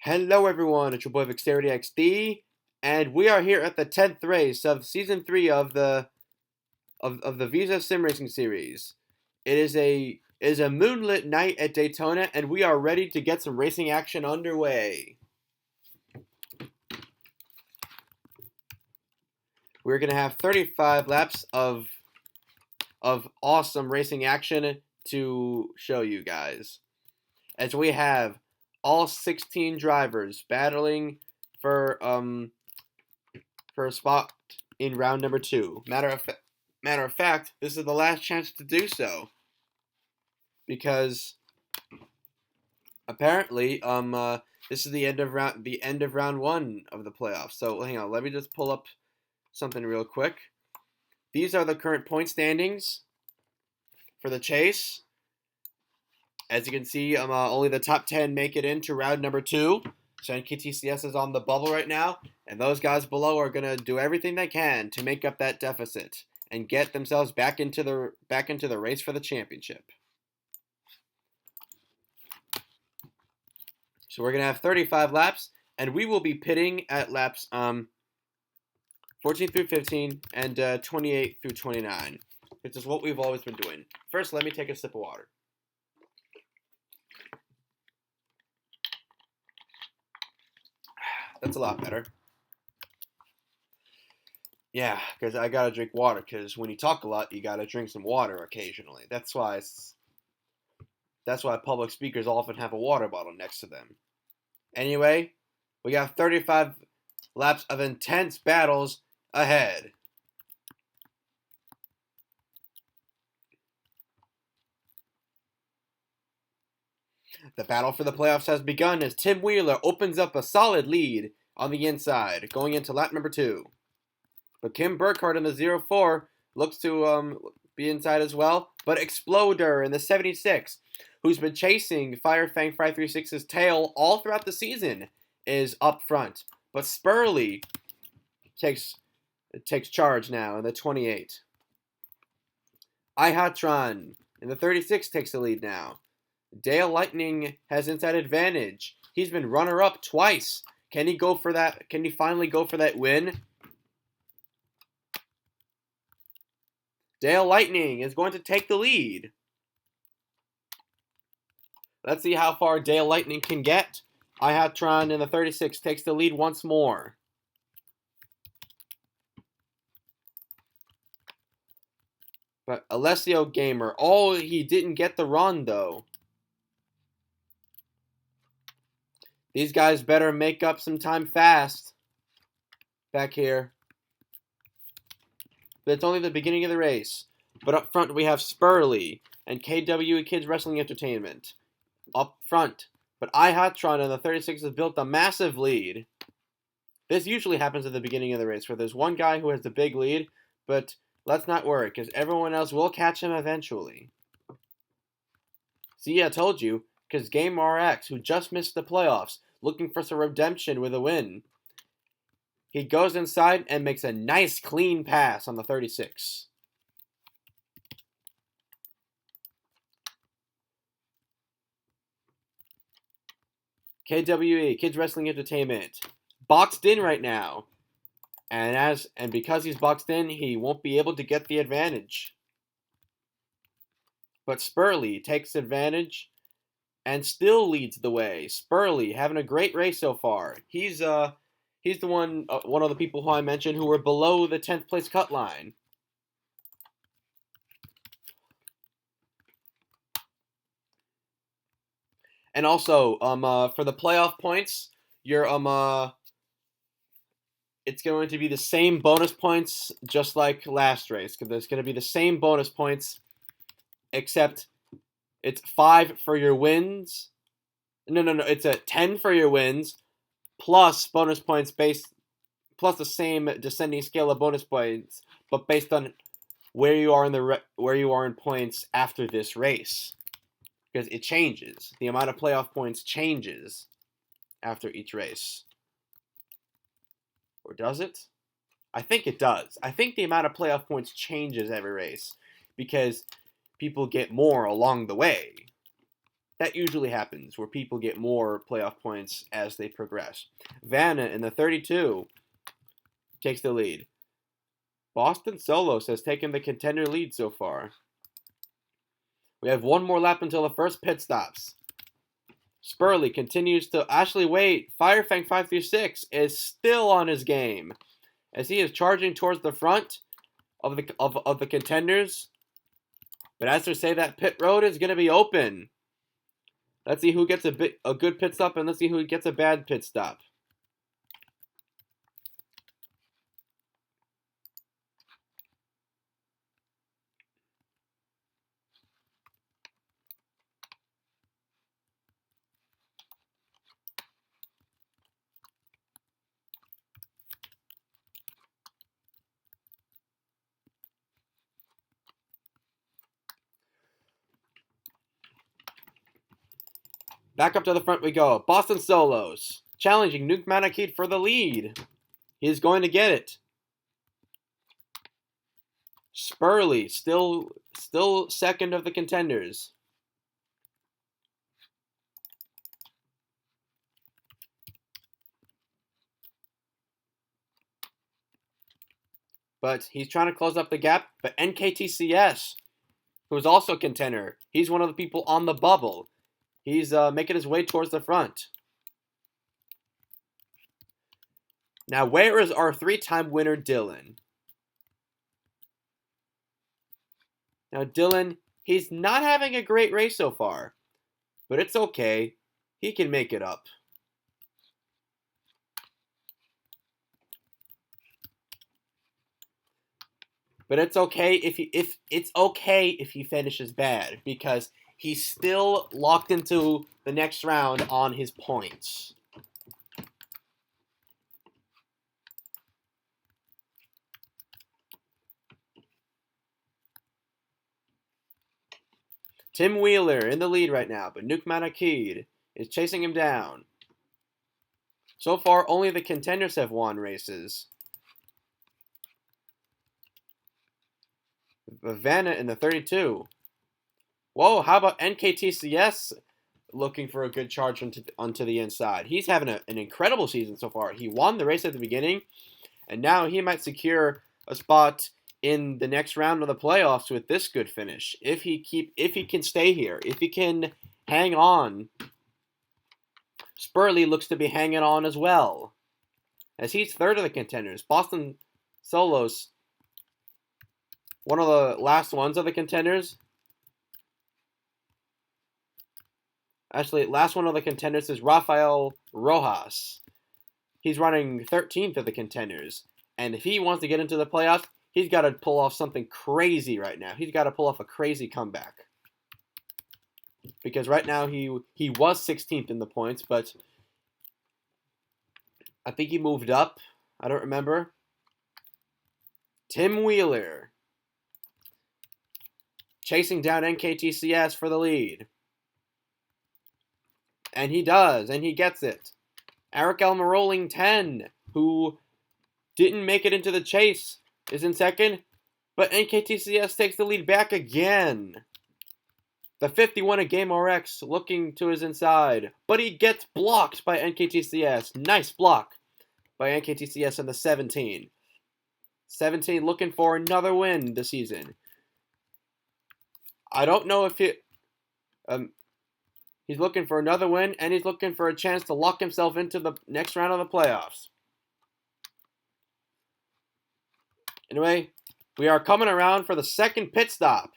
Hello everyone, it's your boy Vixterity XD, and we are here at the 10th race of Season 3 of the Visa Sim Racing Series. It is a moonlit night at Daytona, and we are ready to get some racing action underway. We're going to have 35 laps of awesome racing action to show you guys. As we have all 16 drivers battling for a spot in round number 2. Matter of fact, this is the last chance to do so, because apparently this is the end of round 1 of the playoffs. So hang on, let me just pull up something real quick. These are the current point standings for the chase. As you can see, only the top 10 make it into round number 2. So NKTCS is on the bubble right now, and those guys below are gonna do everything they can to make up that deficit and get themselves back into the race for the championship. So we're gonna have 35 laps, and we will be pitting at laps 14 through 15 and 28 through 29, which is what we've always been doing. First, let me take a sip of water. That's a lot better. Yeah, because I gotta drink water, because when you talk a lot, you gotta drink some water occasionally. That's why public speakers often have a water bottle next to them. Anyway, we got 35 laps of intense battles ahead. The battle for the playoffs has begun as Tim Wheeler opens up a solid lead on the inside, going into lap number 2. But Kim Burkhardt in the 04 looks to be inside as well. But Exploder in the 76, who's been chasing Firefang 536's tail all throughout the season, is up front. But Spurley takes charge now in the 28. Ihatron in the 36 takes the lead now. Dale Lightning has inside advantage. He's been runner-up twice. Can he go for that? Can he finally go for that win? Dale Lightning is going to take the lead. Let's see how far Dale Lightning can get. Ihatron in the 36 takes the lead once more. But Alessio Gamer, he didn't get the run though. These guys better make up some time fast back here. But it's only the beginning of the race. But up front we have Spurley and KW Kids Wrestling Entertainment up front. But Ihatron in the 36 has built a massive lead. This usually happens at the beginning of the race, where there's one guy who has the big lead, but let's not worry, because everyone else will catch him eventually. See, I told you, because Game RX, who just missed the playoffs, looking for some redemption with a win. He goes inside and makes a nice clean pass on the 36. KWE, Kids Wrestling Entertainment, boxed in right now. And because he's boxed in, he won't be able to get the advantage. But Spurley takes advantage and still leads the way. Spurley having a great race so far. He's the one of the people who I mentioned who were below the 10th place cut line. And also, for the playoff points, it's going to be the same bonus points just like last race. Because there's going to be the same bonus points, except it's 5 for your wins. No. It's a 10 for your wins, plus bonus points plus the same descending scale of bonus points, but based on where you are in points after this race, because it changes. The amount of playoff points changes after each race. Or does it? I think it does. I think the amount of playoff points changes every race, because people get more along the way. That usually happens, where people get more playoff points as they progress. Vanna in the 32 takes the lead. Boston Solos has taken the contender lead so far. We have one more lap until the first pit stops. Spurley continues to... Ashley Wade, Firefang 536, is still on his game, as he is charging towards the front of the contenders. But as they say, that pit road is going to be open. Let's see who gets a good pit stop, and let's see who gets a bad pit stop. Back up to the front we go. Boston Solos challenging Nuke Manakit for the lead. He's going to get it. Spurley still second of the contenders. But he's trying to close up the gap. But NKTCS, who's also a contender, he's one of the people on the bubble. He's making his way towards the front. Now, where is our three-time winner, Dylan? Now, Dylan, he's not having a great race so far, but it's okay. He can make it up. But it's okay if he finishes bad, because he's still locked into the next round on his points. Tim Wheeler in the lead right now, but Nuke Manakid is chasing him down. So far, only the contenders have won races. Vanna in the 32. Whoa, how about NKTCS looking for a good charge onto the inside? He's having an incredible season so far. He won the race at the beginning, and now he might secure a spot in the next round of the playoffs with this good finish. If he can stay here, if he can hang on. Spurley looks to be hanging on as well, as he's third of the contenders. Boston Solos, one of the last ones of the contenders. Actually, last one of the contenders is Rafael Rojas. He's running 13th of the contenders, and if he wants to get into the playoffs, he's got to pull off something crazy right now. He's got to pull off a crazy comeback. Because right now he was 16th in the points, but I think he moved up. I don't remember. Tim Wheeler chasing down NKTCS for the lead. And he does, and he gets it. Eric Elmer 10, who didn't make it into the chase, is in second, but NKTCS takes the lead back again. The 51 of Game RX looking to his inside, but he gets blocked by NKTCS. Nice block by NKTCS in the 17. 17 looking for another win this season. I don't know if he's looking for another win, and he's looking for a chance to lock himself into the next round of the playoffs. Anyway, we are coming around for the second pit stop.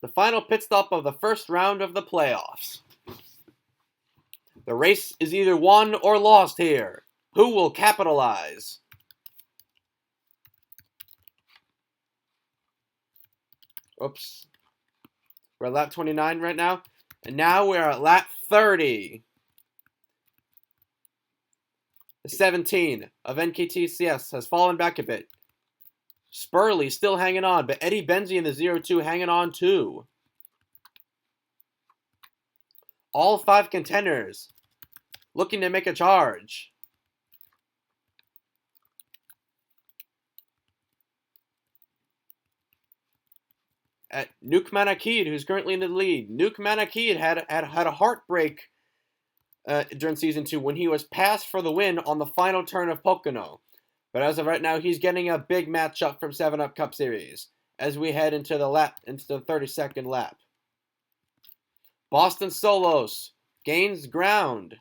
The final pit stop of the first round of the playoffs. The race is either won or lost here. Who will capitalize? Oops. We're at lap 29 right now. And now we're at lap 30. The 17 of NKTCS has fallen back a bit. Spurley still hanging on, but Eddie Benzie in the 0-2 hanging on too. All 5 contenders looking to make a charge. at Nuke Manakid, who's currently in the lead. Nuke Manakid had a heartbreak during Season 2 when he was passed for the win on the final turn of Pocono. But as of right now, he's getting a big matchup from 7-Up Cup Series as we head into the 32nd lap. Boston Solos gains ground.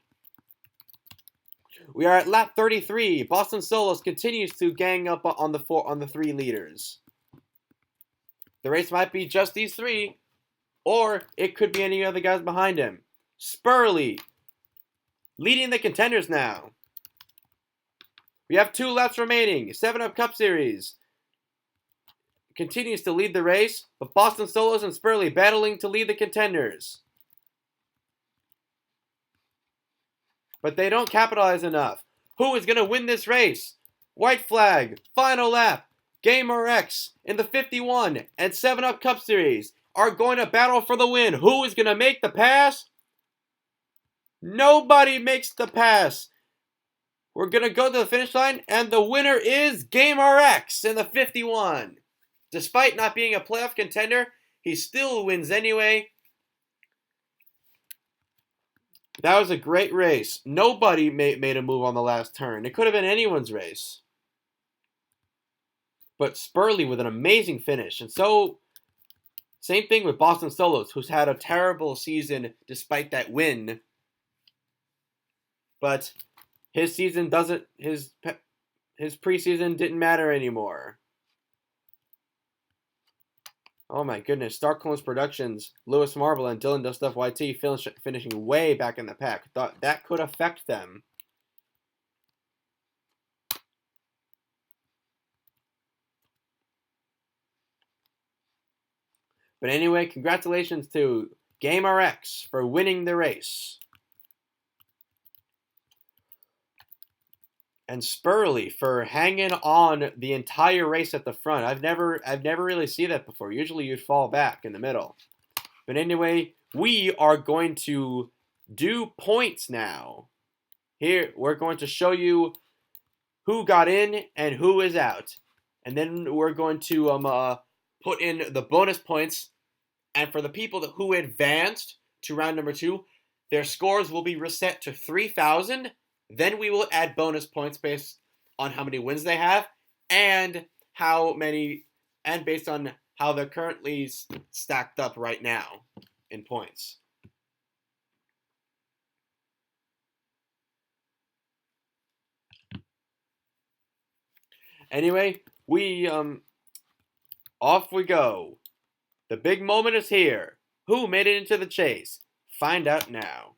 We are at lap 33. Boston Solos continues to gang up on the 3 leaders. The race might be just these 3, or it could be any other guys behind him. Spurley leading the contenders now. We have 2 laps remaining. 7-Up Cup Series continues to lead the race, with Boston Solos and Spurley battling to lead the contenders. But they don't capitalize enough. Who is going to win this race? White flag, final lap. Gamer X in the 51 and 7-Up Cup Series are going to battle for the win. Who is going to make the pass? Nobody makes the pass. We're going to go to the finish line, and the winner is Gamer X in the 51. Despite not being a playoff contender, he still wins anyway. That was a great race. Nobody made a move on the last turn. It could have been anyone's race. But Spurley with an amazing finish. And so, same thing with Boston Solos, who's had a terrible season despite that win. But his season doesn't, his preseason didn't matter anymore. Oh my goodness, Star Clones Productions, Lewis Marble, and Dylan Does Stuff YT finishing way back in the pack. Thought that could affect them. But anyway, congratulations to Gamer X for winning the race. And Spurley for hanging on the entire race at the front. I've never really seen that before. Usually you'd fall back in the middle. But anyway, we are going to do points now. Here, we're going to show you who got in and who is out. And then we're going to put in the bonus points. And for the people who advanced to round number 2, their scores will be reset to 3,000. Then we will add bonus points based on how many wins they have and based on how they're currently stacked up right now in points. Anyway, off we go. The big moment is here. Who made it into the chase? Find out now.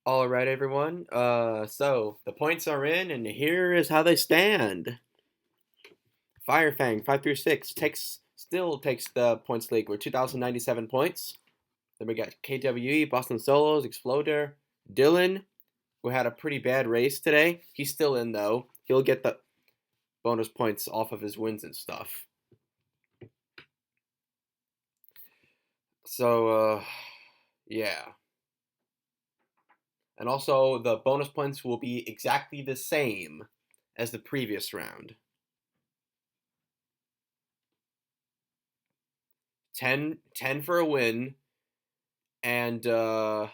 All right, everyone. So the points are in, and here is how they stand. Firefang 536 still takes the points lead with 2,097 points. Then we got KWE, Boston Solos, Exploder, Dylan, who had a pretty bad race today. He's still in though. He'll get the bonus points off of his wins and stuff. So, yeah. And also, the bonus points will be exactly the same as the previous round. 10 for a win, and it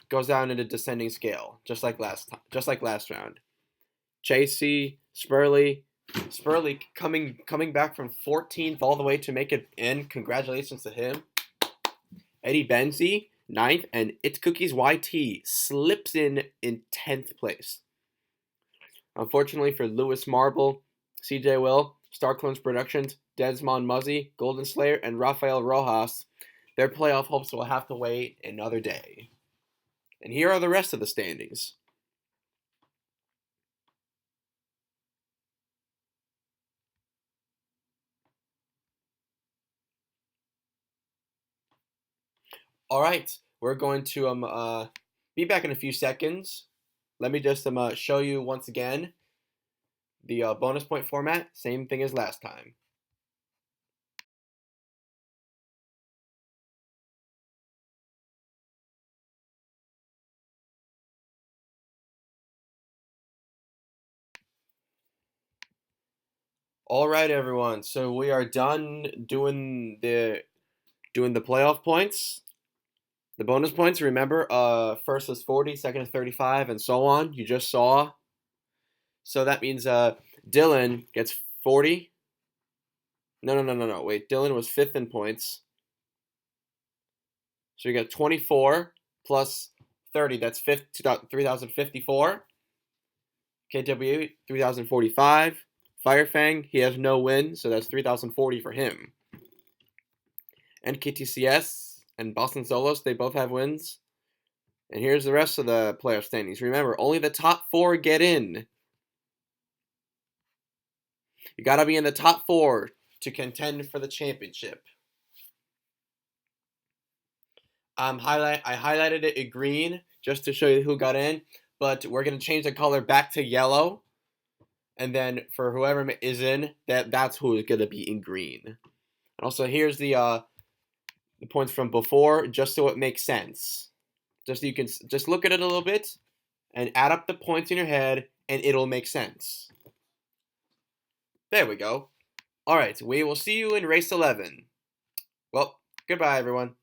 goes down in a descending scale, just like last round. Chasey, Spurley coming back from 14th all the way to make it in. Congratulations to him. Eddie Benzie, 9th, and It's Cookies YT slips in 10th place. Unfortunately for Lewis Marble, CJ Will, Star Clones Productions, Desmond Muzzy, Golden Slayer, and Rafael Rojas, their playoff hopes will have to wait another day. And here are the rest of the standings. All right, we're going to be back in a few seconds. Let me just show you once again The bonus point format, same thing as last time. All right, everyone. So we are done doing the playoff points, the bonus points. Remember, first is 40, second is 35, and so on. You just saw. So that means Dylan gets 40. No. Wait, Dylan was fifth in points. So you got 24 plus 30. That's 3,054. KW 3,045. Firefang, he has no win, so that's 3,040 for him. And KTCS and Boston Solos, they both have wins. And here's the rest of the playoff standings. Remember, only the top 4 get in. You got to be in the top 4 to contend for the championship. I highlighted it in green just to show you who got in, but we're going to change the color back to yellow. And then for whoever is in, that's who is going to be in green. And also, here's the points from before, just so it makes sense. Just so you can just look at it a little bit and add up the points in your head, and it'll make sense. There we go. All right, we will see you in race 11. Well, goodbye, everyone.